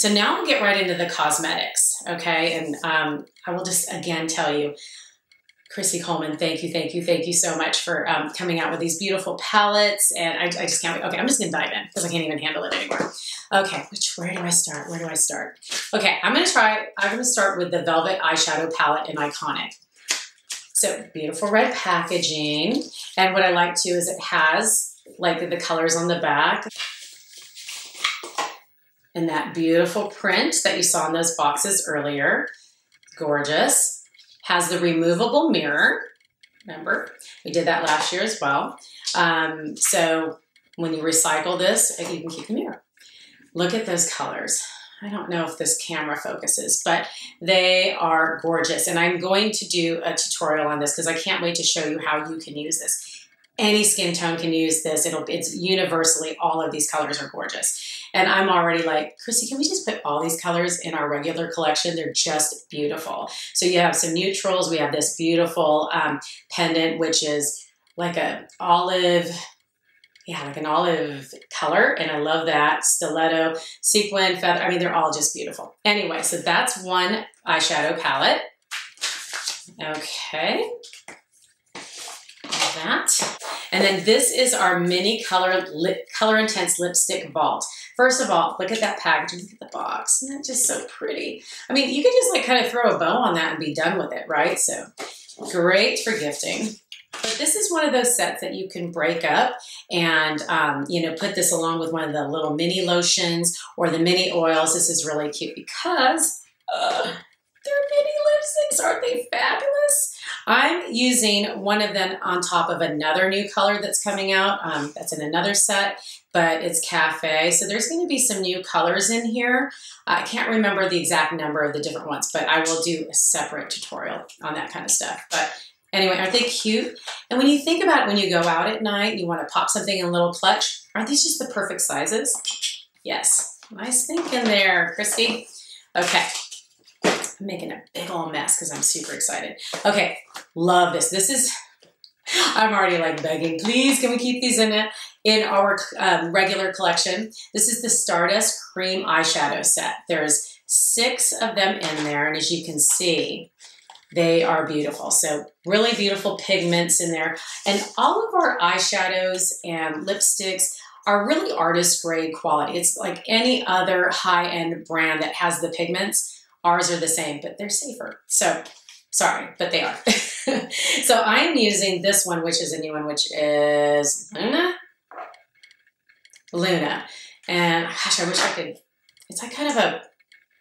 So now we'll get right into the cosmetics, okay? And I will just again tell you, Chrissy Coleman, thank you so much for coming out with these beautiful palettes. And I just can't wait. Okay, I'm just gonna dive in because I can't even handle it anymore. Okay, where do I start? Where do I start? Okay, I'm gonna start with the Velvet Eyeshadow Palette in Iconic. So beautiful red packaging. And what I like too is it has like the colors on the back. And that beautiful print that you saw in those boxes earlier. Gorgeous. Has the removable mirror. Remember, we did that last year as well. So when you recycle this, you can keep the mirror. Look at those colors. I don't know if this camera focuses, but they are gorgeous. And I'm going to do a tutorial on this because I can't wait to show you how you can use this. Any skin tone can use this. It's universally, all of these colors are gorgeous. And I'm already like, Chrissy, can we just put all these colors in our regular collection? They're just beautiful. So you have some neutrals. We have this beautiful pendant, which is like an olive, like an olive color. And I love that. Stiletto, sequin, feather. I mean, they're all just beautiful. Anyway, so that's one eyeshadow palette. Okay. That. And then this is our mini Color Intense Lipstick Vault. First of all, look at that packaging, look at the box. Isn't that just so pretty? I mean, you could just like kind of throw a bow on that and be done with it, right? So great for gifting. But this is one of those sets that you can break up and, you know, put this along with one of the little mini lotions or the mini oils. This is really cute because they're mini lipsticks. Aren't they fabulous? I'm using one of them on top of another new color that's coming out. That's in another set, but it's Cafe. So there's going to be some new colors in here. I can't remember the exact number of the different ones, but I will do a separate tutorial on that kind of stuff. But anyway, aren't they cute? And when you think about it, when you go out at night, you want to pop something in a little clutch. Aren't these just the perfect sizes? Yes. Nice thinking there, Christy. Okay. I'm making a big old mess because I'm super excited. Okay, love this. This is, I'm already like begging, please can we keep these in our regular collection? This is the Stardust Cream Eyeshadow Set. There's 6 of them in there, and as you can see, they are beautiful. So really beautiful pigments in there. And all of our eyeshadows and lipsticks are really artist grade quality. It's like any other high-end brand that has the pigments. Ours are the same, but they're safer. So, sorry, but they are. So I'm using this one, which is a new one, which is Luna. And gosh, I wish I could, it's like kind of a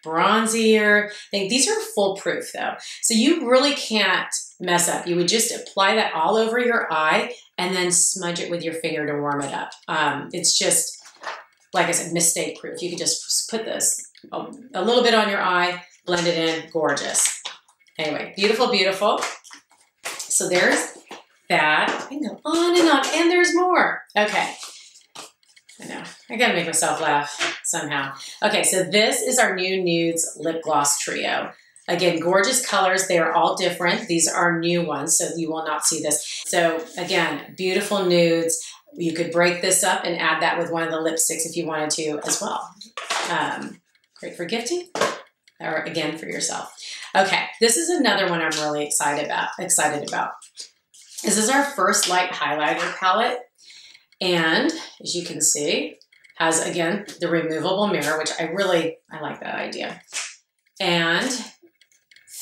bronzier thing. These are foolproof though. So you really can't mess up. You would just apply that all over your eye and then smudge it with your finger to warm it up. It's just, like I said, mistake proof. You could just put this a little bit on your eye, blend it in, gorgeous. Anyway, beautiful, beautiful. So there's that. I can go on, and there's more. Okay. I know, I gotta make myself laugh somehow. Okay, so this is our new Nudes Lip Gloss Trio. Again, gorgeous colors. They are all different. These are new ones, so you will not see this. So again, beautiful nudes. You could break this up and add that with one of the lipsticks if you wanted to as well. Great for gifting, or again for yourself. Okay, this is another one I'm really excited about. This is our first light highlighter palette, and as you can see, has again the removable mirror, which I like that idea, and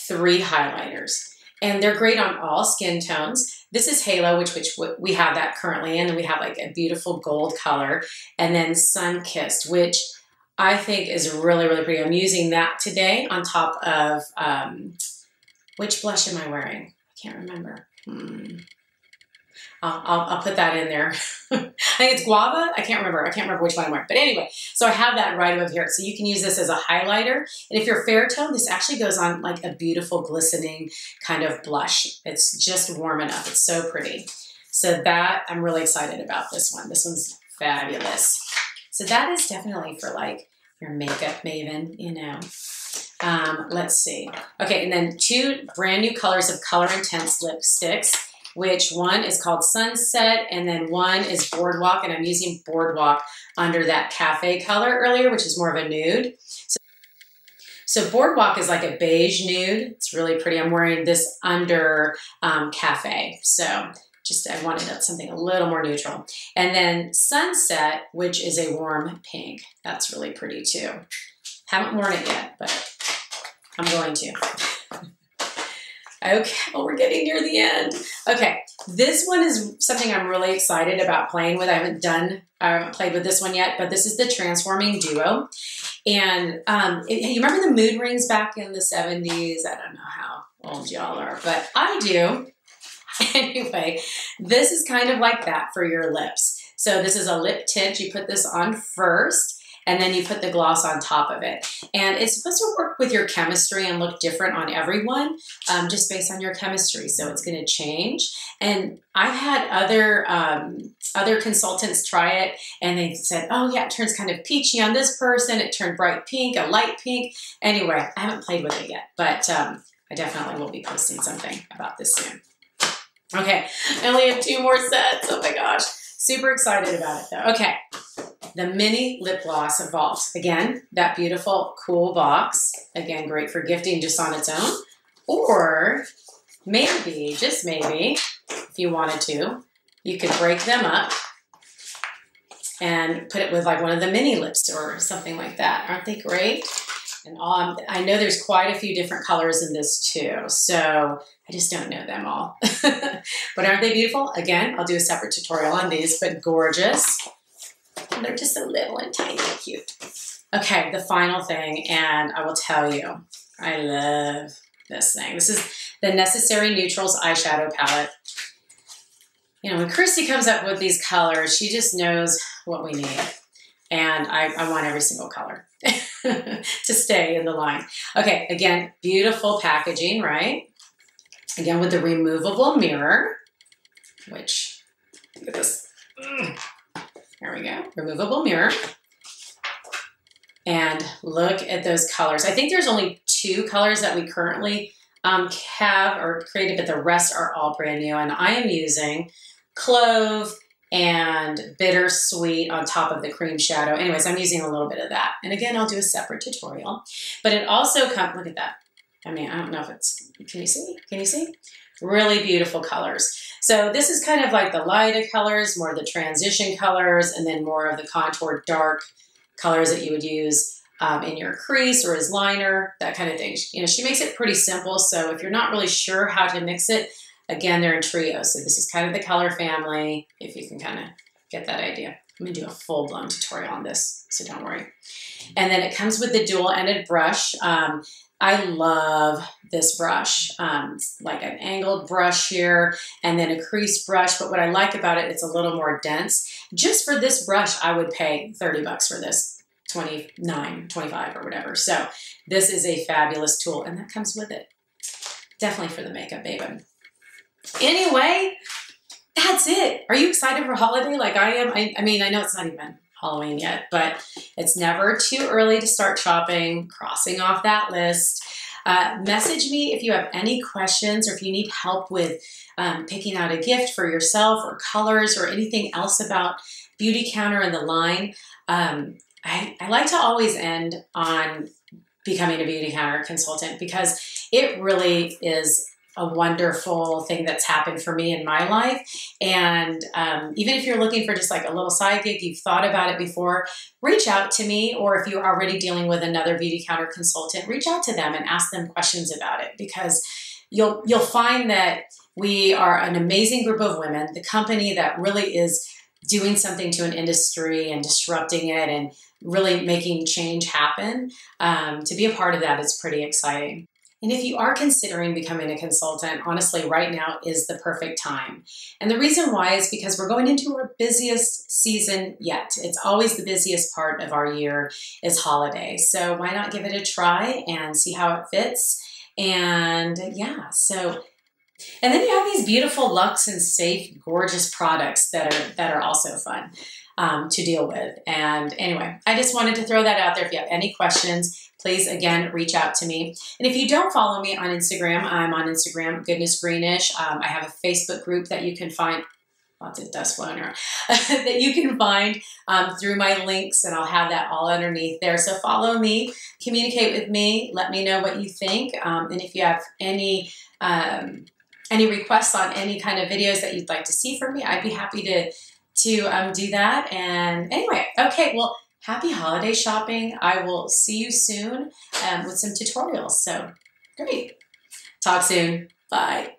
3 highlighters, and they're great on all skin tones. This is Halo, which we have that currently in, and we have like a beautiful gold color, and then Sun Kissed, which I think is really, really pretty. I'm using that today on top of, which blush am I wearing? I can't remember. I'll put that in there. I think it's Guava. I can't remember which one I'm wearing. But anyway, so I have that right above here. So you can use this as a highlighter. And if you're fair tone, this actually goes on like a beautiful glistening kind of blush. It's just warm enough. It's so pretty. So that, I'm really excited about this one. This one's fabulous. So that is definitely for like your makeup maven, you know. Let's see. Okay, and then 2 brand new colors of Color Intense lipsticks, which one is called Sunset, and then one is Boardwalk, and I'm using Boardwalk under that cafe color earlier, which is more of a nude. So So Boardwalk is like a beige nude. It's really pretty. I'm wearing this under Cafe. So just I wanted something a little more neutral. And then Sunset, which is a warm pink. That's really pretty too. Haven't worn it yet, but I'm going to. Okay, well, we're getting near the end. Okay, this one is something I'm really excited about playing with. I haven't played with this one yet, but this is the Transforming Duo. And you remember the mood rings back in the 70s? I don't know how old y'all are, but I do. Anyway, this is kind of like that for your lips. So this is a lip tint. You put this on first, and then you put the gloss on top of it. And it's supposed to work with your chemistry and look different on everyone, just based on your chemistry. So it's gonna change. And I've had other consultants try it, and they said, oh yeah, it turns kind of peachy on this person. It turned bright pink, a light pink. Anyway, I haven't played with it yet, but I definitely will be posting something about this soon. Okay, I only have 2 more sets. Oh my gosh. Super excited about it though. Okay, the mini lip gloss Vault. Again, that beautiful, cool box. Again, great for gifting just on its own. Or maybe, just maybe, if you wanted to, you could break them up and put it with like one of the mini lips or something like that. Aren't they great? And I know there's quite a few different colors in this too, so I just don't know them all. But aren't they beautiful? Again, I'll do a separate tutorial on these, but gorgeous. And they're just so little and tiny and cute. Okay, the final thing, and I will tell you, I love this thing. This is the Necessary Neutrals eyeshadow palette. You know, when Christy comes up with these colors, she just knows what we need. And I want every single color to stay in the line. Okay, again, beautiful packaging, right? Again, with the removable mirror, which, look at this. There we go, removable mirror. And look at those colors. I think there's only 2 colors that we currently have or created, but the rest are all brand new. And I am using Clove and Bittersweet on top of the cream shadow. Anyways, I'm using a little bit of that. And again, I'll do a separate tutorial. But it also comes, look at that. I mean, I don't know if it's, can you see? Can you see? Really beautiful colors. So this is kind of like the lighter colors, more of the transition colors, and then more of the contour dark colors that you would use in your crease or as liner, that kind of thing. You know, she makes it pretty simple. So if you're not really sure how to mix it, again, they're in trios. So this is kind of the color family, if you can kind of get that idea. I'm gonna do a full-blown tutorial on this, so don't worry. And then it comes with the dual-ended brush. I love this brush. It's like an angled brush here and then a crease brush. But what I like about it, it's a little more dense. Just for this brush, I would pay 30 bucks for this, 29, 25 or whatever. So this is a fabulous tool and that comes with it. Definitely for the makeup, baby. Anyway, that's it. Are you excited for holiday like I am? I mean, I know it's not even Halloween yet, but it's never too early to start shopping, crossing off that list. Message me if you have any questions or if you need help with picking out a gift for yourself or colors or anything else about Beautycounter and the line. I like to always end on becoming a Beautycounter consultant because it really is a wonderful thing that's happened for me in my life. And even if you're looking for just like a little side gig, you've thought about it before, reach out to me. Or if you're already dealing with another Beautycounter consultant, reach out to them and ask them questions about it because you'll find that we are an amazing group of women, the company that really is doing something to an industry and disrupting it and really making change happen. To be a part of that is pretty exciting. And if you are considering becoming a consultant, honestly, right now is the perfect time. And the reason why is because we're going into our busiest season yet. It's always the busiest part of our year is holidays. So why not give it a try and see how it fits? And yeah, so, and then you have these beautiful luxe and safe, gorgeous products that are also fun to deal with. And anyway, I just wanted to throw that out there. If you have any questions, please, again, reach out to me. And if you don't follow me on Instagram, I'm on Instagram, Goodness Greenish. I have a Facebook group that you can find. lots of dust flowing around, that you can find through my links, and I'll have that all underneath there. So follow me, communicate with me, let me know what you think, and if you have any requests on any kind of videos that you'd like to see from me, I'd be happy to do that. And anyway, okay, well, happy holiday shopping. I will see you soon with some tutorials. So great. Talk soon. Bye.